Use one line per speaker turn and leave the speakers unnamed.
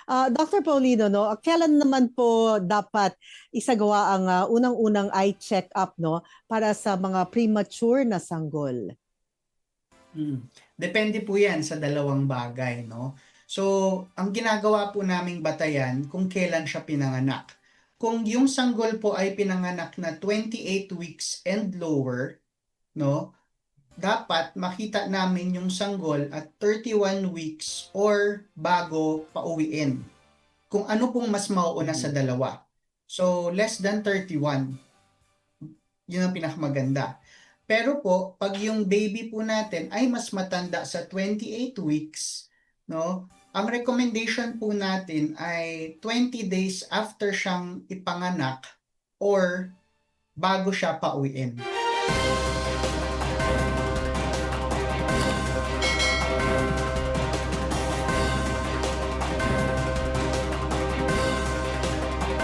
Dr. Paulino, no, kailan naman po dapat isagawa ang unang-unang eye check-up, no, para sa mga premature na sanggol?
Depende po yan sa dalawang bagay, no? So, ang ginagawa po naming batayan kung kailan siya pinanganak. Kung yung sanggol po ay pinanganak na 28 weeks and lower, no? Dapat makita namin yung sanggol at 31 weeks or bago pauwiin. Kung ano pong mas mauuna sa dalawa. So, less than 31, yun ang pinakamaganda. Pero po, pag yung baby po natin ay mas matanda sa 28 weeks, no? Ang recommendation po natin ay 20 days after siyang ipanganak or bago siya pauwiin.